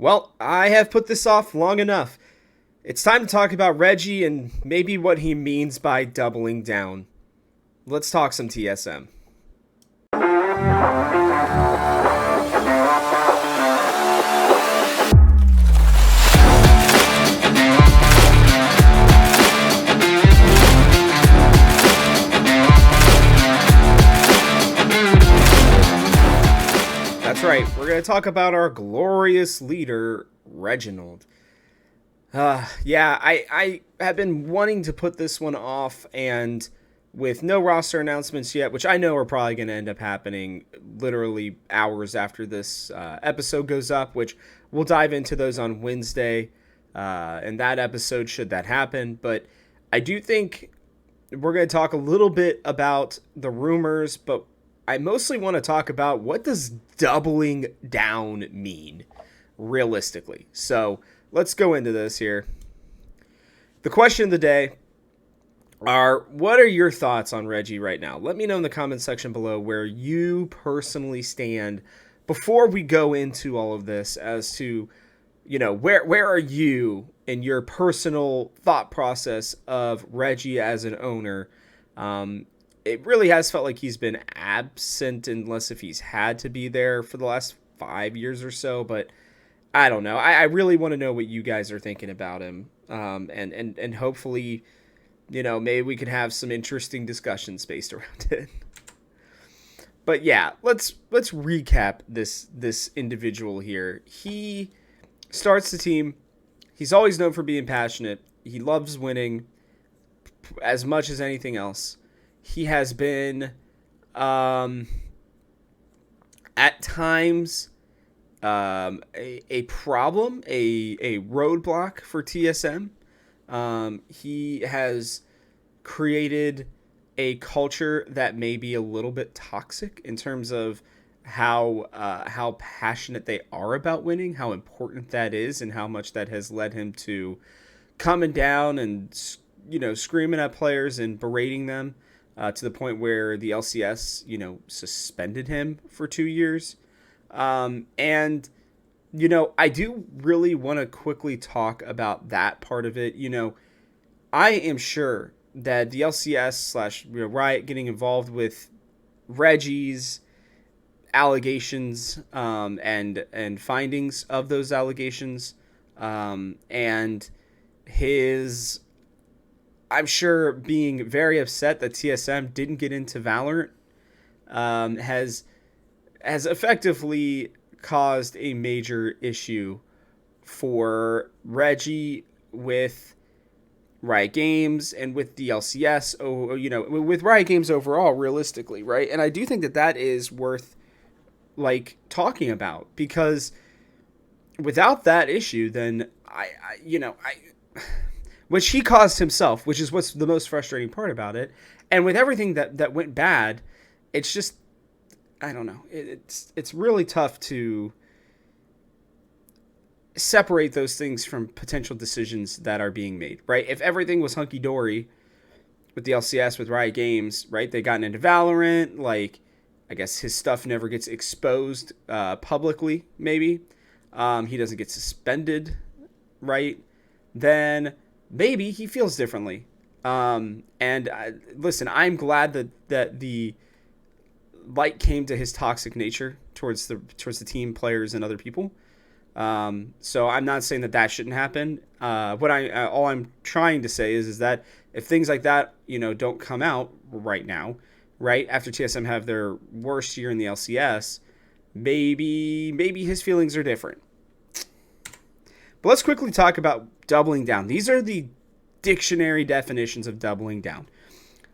Well, I have put this off long enough. It's time to talk about Regi and maybe what he means by doubling down. Let's talk some TSM. That's right, we're going to talk about our glorious leader, Reginald. I have been wanting to put this one off, and with no roster announcements yet, which I know are probably going to end up happening literally hours after this episode goes up, which we'll dive into those on Wednesday, in that episode should that happen. But I do think we're going to talk a little bit about the rumors, but I mostly want to talk about what does doubling down mean realistically. So let's go into this here. The question of the day are, what are your thoughts on Regi right now? Let me know in the comment section below where you personally stand before we go into all of this as to, where are you in your personal thought process of Regi as an owner? It really has felt like he's been absent unless if he's had to be there for the last 5 years or so, but I don't know. I really want to know what you guys are thinking about him. And hopefully, maybe we could have some interesting discussions based around it. But yeah, let's recap this individual here. He starts the team. He's always known for being passionate. He loves winning as much as anything else. He has been, at times, a problem, a roadblock for TSM. He has created a culture that may be a little bit toxic in terms of how passionate they are about winning, how important that is, and how much that has led him to coming down and screaming at players and berating them. To the point where the LCS, suspended him for 2 years. I do really want to quickly talk about that part of it. I am sure that the LCS / Riot getting involved with Regi's allegations and findings of those allegations and his, I'm sure, being very upset that TSM didn't get into Valorant has effectively caused a major issue for Regi with Riot Games and with the LCS, with Riot Games overall, realistically, right? And I do think that is worth talking about, because without that issue, then which he caused himself, which is what's the most frustrating part about it. And with everything that went bad, it's just, I don't know. It's really tough to separate those things from potential decisions that are being made, right? If everything was hunky-dory with the LCS, with Riot Games, right? They gotten into Valorant, I guess his stuff never gets exposed publicly, maybe. He doesn't get suspended, right? Then maybe he feels differently. Listen, I'm glad that the light came to his toxic nature towards the team, players, and other people. So I'm not saying that shouldn't happen. All I'm trying to say is that if things like that, don't come out right now, right after TSM have their worst year in the LCS, maybe his feelings are different. But let's quickly talk about doubling down. These are the dictionary definitions of doubling down.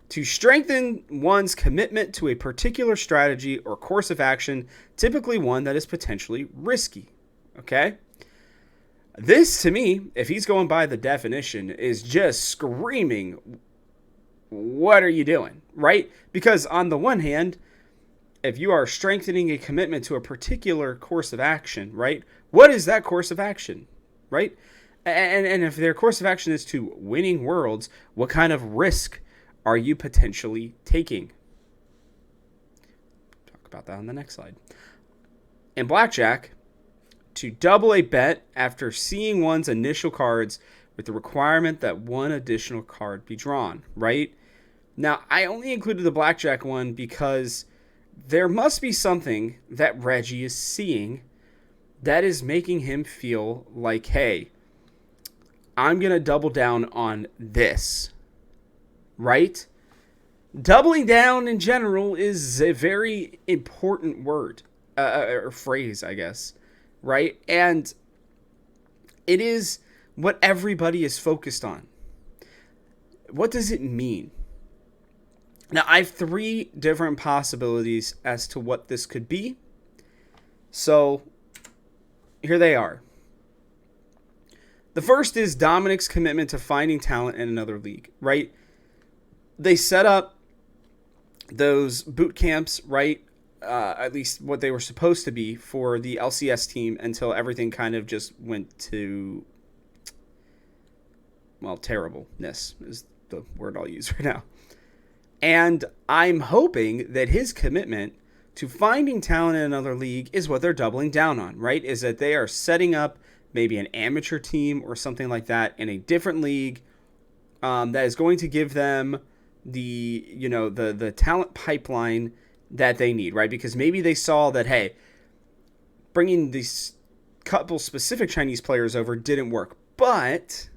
To strengthen one's commitment to a particular strategy or course of action, typically one that is potentially risky. Okay? This, to me, if he's going by the definition, is just screaming, what are you doing? Right? Because on the one hand, if you are strengthening a commitment to a particular course of action, right? What is that course of action? Right? And if their course of action is to winning worlds, what kind of risk are you potentially taking? Talk about that on the next slide. In blackjack, to double a bet after seeing one's initial cards with the requirement that one additional card be drawn, right? Now, I only included the blackjack one because there must be something that Regi is seeing that is making him feel like, hey, I'm going to double down on this, right? Doubling down in general is a very important word, or phrase, I guess, right? And it is what everybody is focused on. What does it mean? Now, I have 3 different possibilities as to what this could be. So, here they are. The first is Dominic's commitment to finding talent in another league, right? They set up those boot camps, right? At least what they were supposed to be for the LCS team until everything kind of just went to, well, terribleness is the word I'll use right now. And I'm hoping that his commitment to finding talent in another league is what they're doubling down on, right? Is that they are setting up maybe an amateur team or something like that in a different league that is going to give them the talent pipeline that they need, right? Because maybe they saw that, hey, bringing these couple specific Chinese players over didn't work, but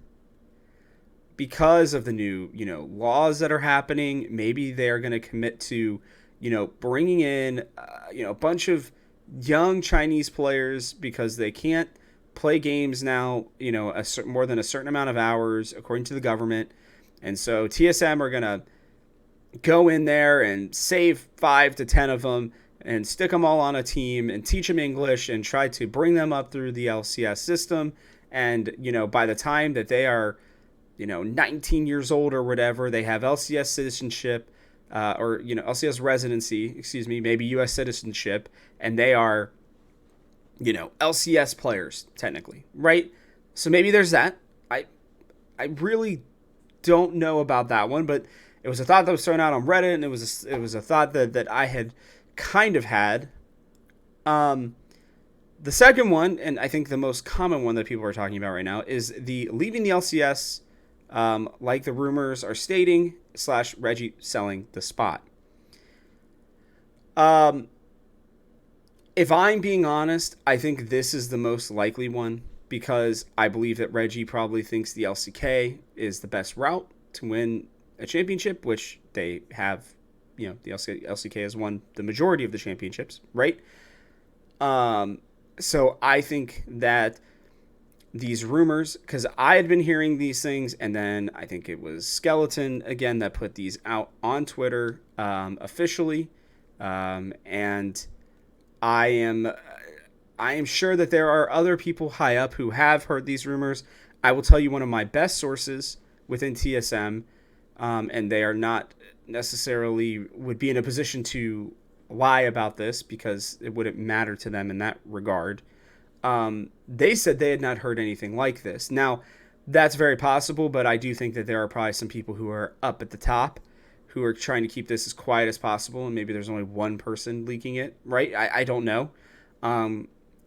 because of the new, laws that are happening, maybe they're going to commit to, bringing in, a bunch of young Chinese players because they can't play games now, more than a certain amount of hours according to the government. And so TSM are going to go in there and save 5 to 10 of them and stick them all on a team and teach them English and try to bring them up through the LCS system. And, by the time that they are, 19 years old or whatever, they have LCS citizenship or LCS residency, maybe U.S. citizenship, and they are, LCS players technically, right? So maybe there's that. I really don't know about that one, but it was a thought that was thrown out on Reddit, and it was a thought that I had kind of had. The second one, and I think the most common one that people are talking about right now, is the leaving the LCS, like the rumors are stating, / Regi selling the spot. If I'm being honest, I think this is the most likely one because I believe that Regi probably thinks the LCK is the best route to win a championship, which they have, the LCK has won the majority of the championships, right? So I think that these rumors, because I had been hearing these things, and then I think it was Skeleton again that put these out on Twitter officially, and I am sure that there are other people high up who have heard these rumors. I will tell you one of my best sources within TSM, and they are not necessarily would be in a position to lie about this because it wouldn't matter to them in that regard. They said they had not heard anything like this. Now, that's very possible, but I do think that there are probably some people who are up at the top who are trying to keep this as quiet as possible, and maybe there's only one person leaking it, right? I don't know.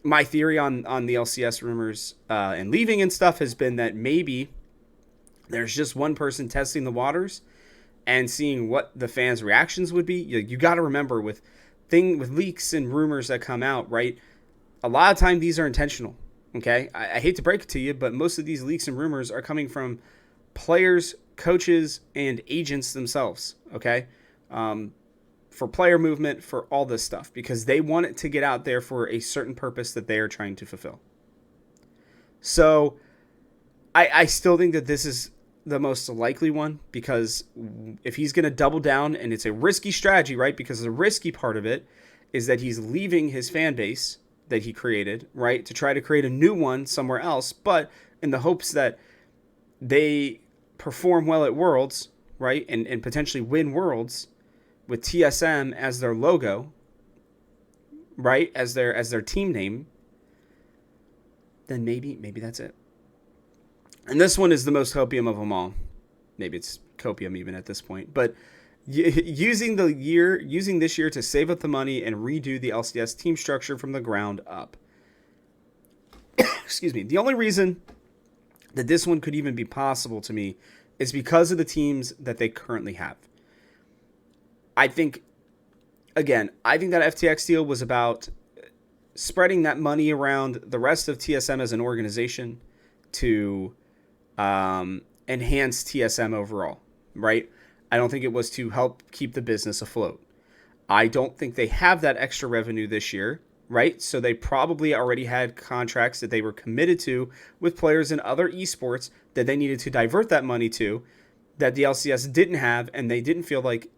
My theory on the LCS rumors and leaving and stuff has been that maybe there's just one person testing the waters and seeing what the fans' reactions would be. You got to remember with leaks and rumors that come out, right? A lot of time these are intentional, okay? I hate to break it to you, but most of these leaks and rumors are coming from players, coaches, and agents themselves, okay? For player movement, for all this stuff, because they want it to get out there for a certain purpose that they are trying to fulfill. So I still think that this is the most likely one, because if he's going to double down, and it's a risky strategy, right? Because the risky part of it is that he's leaving his fan base that he created, right, to try to create a new one somewhere else, but in the hopes that they perform well at Worlds, right, and potentially win Worlds with TSM as their logo, right, as their team name, then maybe that's it. And this one is the most copium of them all. Maybe it's copium even at this point, but using this year to save up the money and redo the LCS team structure from the ground up. excuse me, the only reason that this one could even be possible to me is because of the teams that they currently have. I think that FTX deal was about spreading that money around the rest of TSM as an organization to enhance TSM overall, right? I don't think it was to help keep the business afloat. I don't think they have that extra revenue this year, right? So they probably already had contracts that they were committed to with players in other esports that they needed to divert that money to that the LCS didn't have, and they didn't feel like,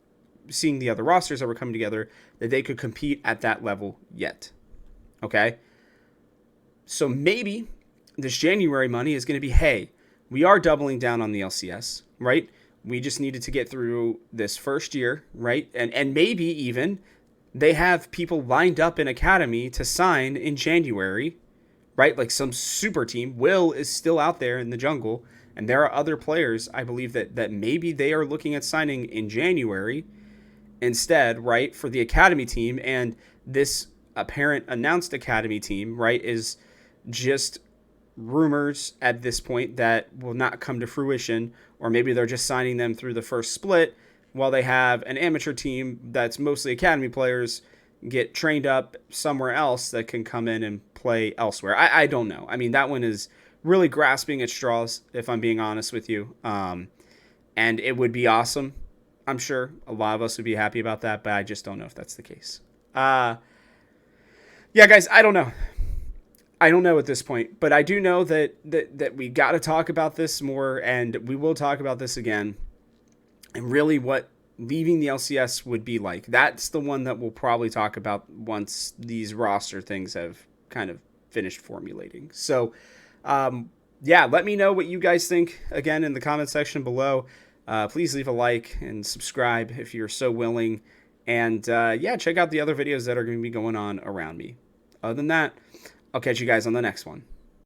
seeing the other rosters that were coming together, that they could compete at that level yet. Okay? So maybe this January money is going to be, hey, we are doubling down on the LCS, right? We just needed to get through this first year, right? And maybe even they have people lined up in Academy to sign in January, right? Like some super team. Will is still out there in the jungle, and there are other players, I believe, that maybe they are looking at signing in January instead, right, for the Academy team. And this apparent announced Academy team, right, is just rumors at this point that will not come to fruition, or maybe they're just signing them through the first split while they have an amateur team that's mostly Academy players get trained up somewhere else that can come in and play elsewhere. I don't know. I mean, that one is really grasping at straws, if I'm being honest with you. And it would be awesome. I'm sure a lot of us would be happy about that, but I just don't know if that's the case. Yeah, guys, I don't know. I don't know at this point, but I do know that we got to talk about this more, and we will talk about this again. And really what leaving the LCS would be like. That's the one that we'll probably talk about once these roster things have kind of finished formulating. So, yeah, let me know what you guys think, again, in the comment section below. Please leave a like and subscribe if you're so willing. And, yeah, check out the other videos that are going to be going on around me. Other than that, I'll catch you guys on the next one.